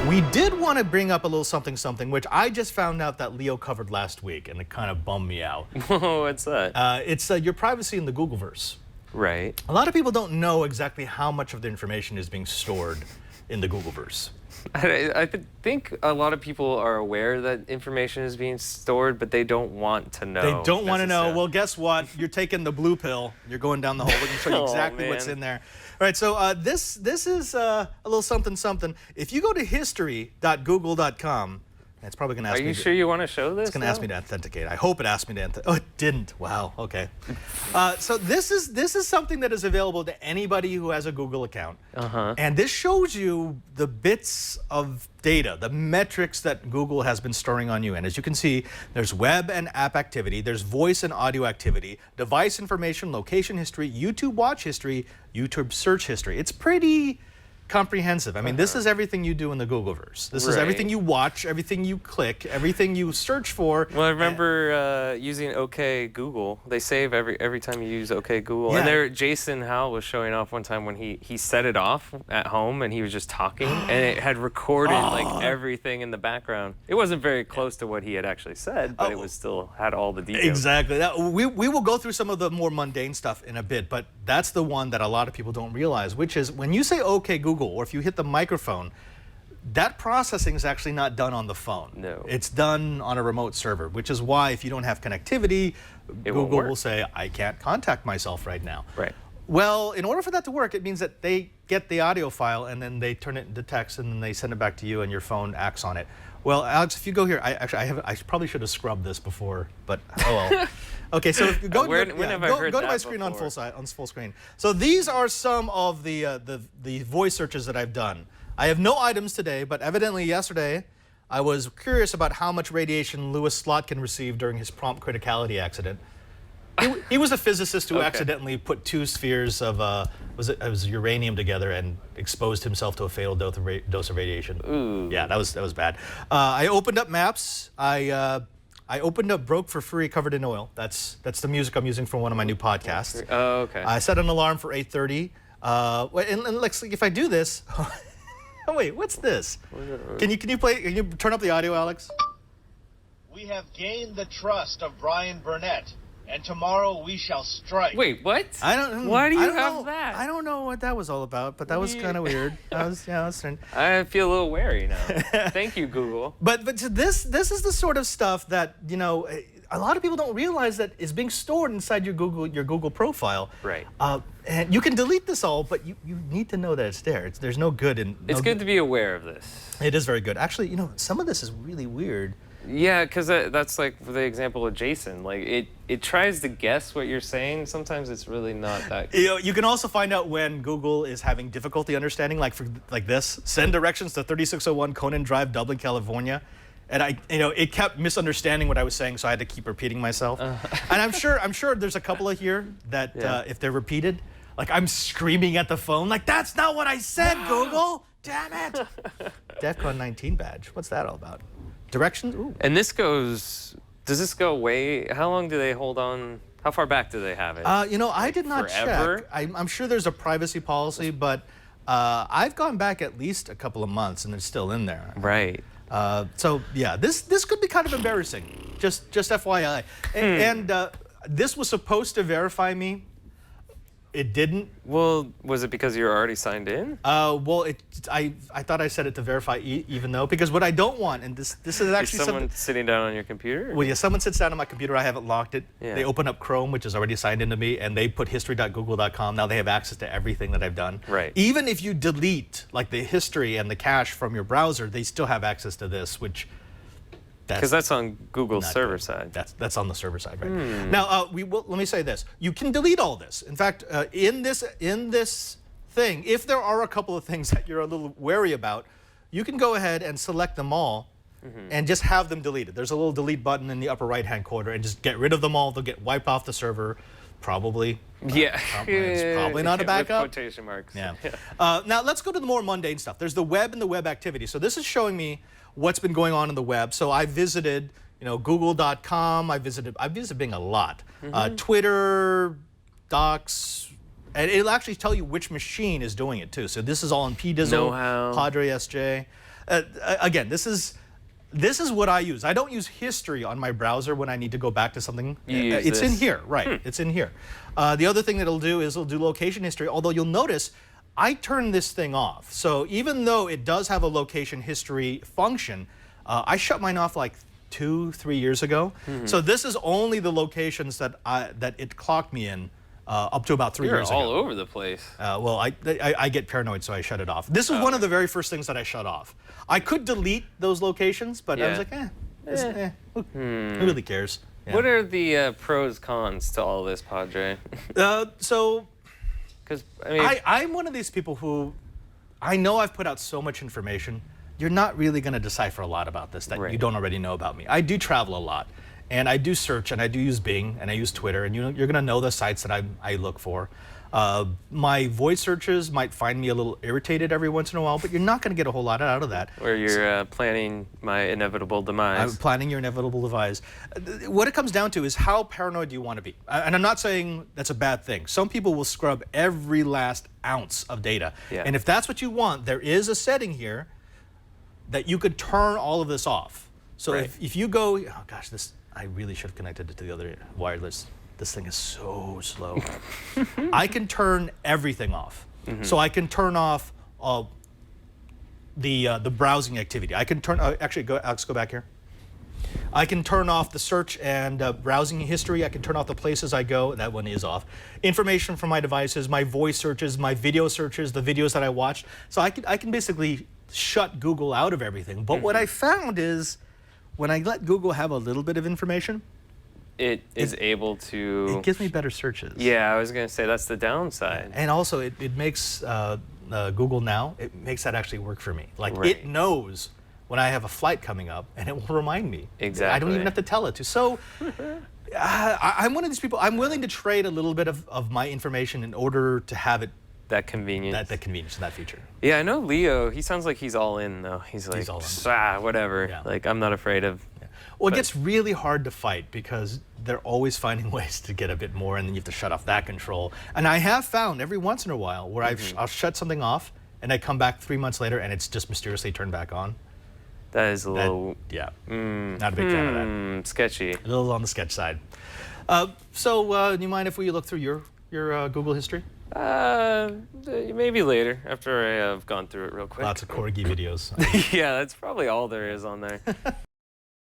We did want to bring up a little something, which I just found out that Leo covered last week, and it kind of bummed me out. What's that? It's your privacy in the Googleverse. Right. A lot of people don't know exactly how much of the information is being stored in the Googleverse. I think a lot of people are aware that information is being stored, but they don't want to know. They don't want to know. Well, guess what? You're taking the blue pill. You're going down the hole. We can show you exactly what's in there. All right, so this is a little something. If you go to history.google.com, it's probably going to ask me. Are you sure you want to show this? It's going to ask me to authenticate. I hope it asked me to authenticate. Oh, it didn't. Wow. Okay. So this is something that is available to anybody who has a Google account. And this shows you the bits of data, the metrics that Google has been storing on you. And as you can see, there's web and app activity, there's voice and audio activity, device information, location history, YouTube watch history, YouTube search history. It's pretty comprehensive. I mean, this is everything you do in the Googleverse. This is everything you watch, everything you click, everything you search for. Well, I remember using OK Google. They save every time you use OK Google. Yeah. And there, Jason Howell was showing off one time when he set it off at home and he was just talking, and it had recorded like everything in the background. It wasn't very close to what he had actually said, but it was still had all the details. Exactly. We will go through some of the more mundane stuff in a bit, but that's the one that a lot of people don't realize, which is when you say OK Google, or if you hit the microphone, that processing is actually not done on the phone. No. It's done on a remote server, which is why if you don't have connectivity, Google will say, I can't contact myself right now. Right. Well, in order for that to work, it means that they get the audio file and then they turn it into text and then they send it back to you and your phone acts on it. Well, Alex, if you go here, I probably should have scrubbed this before, but oh well. Okay, so if you go to my screen on full screen. So these are some of the voice searches that I've done. I have no items today, but evidently yesterday I was curious about how much radiation Louis Slotkin received during his prompt criticality accident. He was a physicist who accidentally put two spheres of it was uranium together and exposed himself to a fatal dose of radiation. Ooh. Yeah, that was bad. I opened up Maps. I opened up Broke for Free Covered in Oil. That's the music I'm using for one of my new podcasts. Oh, okay. I set an alarm for 8:30. And let's see if I do this. Oh wait, what's this? Can you turn up the audio, Alex? We have gained the trust of Brian Burnett, and tomorrow we shall strike. Wait, what? Why do you have that? I don't know what that was all about, but that was kind of weird. I feel a little wary now. Thank you, Google. But this is the sort of stuff that, you know, a lot of people don't realize that is being stored inside your Google profile. Right. And you can delete this all, but you need to know that it's there. There's no good in. It's good to be aware of this. It is very good. Actually, you know, some of this is really weird. Yeah, because that's like the example of Jason. Like it tries to guess what you're saying. Sometimes it's really not that. You know, you can also find out when Google is having difficulty understanding, like this. Send directions to 3601 Conan Drive, Dublin, California. And it kept misunderstanding what I was saying, so I had to keep repeating myself. And I'm sure there's a couple of here that if they're repeated, like I'm screaming at the phone, like that's not what I said, Google. Damn it. DEFCON 19 badge. What's that all about? Directions? Ooh. And does this go way, how long do they hold on? How far back do they have it? You know, I did not check. I'm sure there's a privacy policy, but I've gone back at least a couple of months and it's still in there. Right. So yeah, this could be kind of embarrassing. Just FYI. And this was supposed to verify me. It didn't. Well, was it because you're already signed in? Well, I thought I set it to verify even though, because what I don't want, and this is actually someone sitting down on your computer? Well, yeah, someone sits down on my computer, I haven't locked it. Yeah. They open up Chrome, which is already signed into me, and they put history.google.com. Now they have access to everything that I've done. Right. Even if you delete like the history and the cache from your browser, they still have access to this, which because that's on Google's server side. That's on the server side, right? Now, let me say this: you can delete all this. In fact, in this thing, if there are a couple of things that you're a little wary about, you can go ahead and select them all, and just have them deleted. There's a little delete button in the upper right-hand corner, and just get rid of them all. They'll get wiped off the server, probably. Yeah, it's probably not a backup. With quotation marks. Yeah. Now let's go to the more mundane stuff. There's the web and the web activity. So this is showing me what's been going on in the web. So I visited, Google.com. I visited Bing a lot. Twitter, Docs, and it'll actually tell you which machine is doing it too. So this is all in PDizzle, Know-how. Padre SJ. Again, this is what I use. I don't use history on my browser when I need to go back to something. It's in here, right? It's in here. The other thing that it'll do is it'll do location history, although you'll notice I turned this thing off. So even though it does have a location history function, I shut mine off like 2-3 years ago. So this is only the locations that it clocked me in up to about 3 years ago. You're all over the place. Well, I get paranoid, so I shut it off. This is one of the very first things that I shut off. I could delete those locations, but I was like, who really cares? Yeah. What are the pros, cons to all this, Padre? So, because I mean, I'm one of these people who, I know I've put out so much information. You're not really going to decipher a lot about this that you don't already know about me. I do travel a lot, and I do search, and I do use Bing, and I use Twitter, and you're going to know the sites that I look for. My voice searches might find me a little irritated every once in a while, but you're not going to get a whole lot out of that. Or you're planning my inevitable demise. I'm planning your inevitable demise. What it comes down to is how paranoid do you want to be? And I'm not saying that's a bad thing. Some people will scrub every last ounce of data. Yeah. And if that's what you want, there is a setting here that you could turn all of this off. So if you go, oh gosh, I really should have connected it to the other wireless. This thing is so slow. I can turn everything off. So I can turn off the browsing activity. I can turn, actually, Alex, go back here. I can turn off the search and browsing history. I can turn off the places I go. That one is off. Information from my devices, my voice searches, my video searches, the videos that I watched. So I can basically shut Google out of everything. But what I found is when I let Google have a little bit of information, it is able to... It gives me better searches. Yeah, I was going to say that's the downside. And also it makes Google Now, it makes that actually work for me. Like it knows when I have a flight coming up and it will remind me. Exactly. I don't even have to tell it to. So I'm one of these people, I'm willing to trade a little bit of my information in order to have it that convenience. That convenience, that feature. Yeah, I know Leo, he sounds like he's all in though. He's like, whatever. Yeah. Like, I'm not afraid of... Yeah. Well, it gets really hard to fight because they're always finding ways to get a bit more, and then you have to shut off that control. And I have found every once in a while where I'll shut something off, and I come back 3 months later, and it's just mysteriously turned back on. That is a little... not a big fan of that. Sketchy. A little on the sketch side. So, do you mind if we look through your Google history? Maybe later, after I have gone through it real quick. Lots of corgi videos. Yeah, that's probably all there is on there.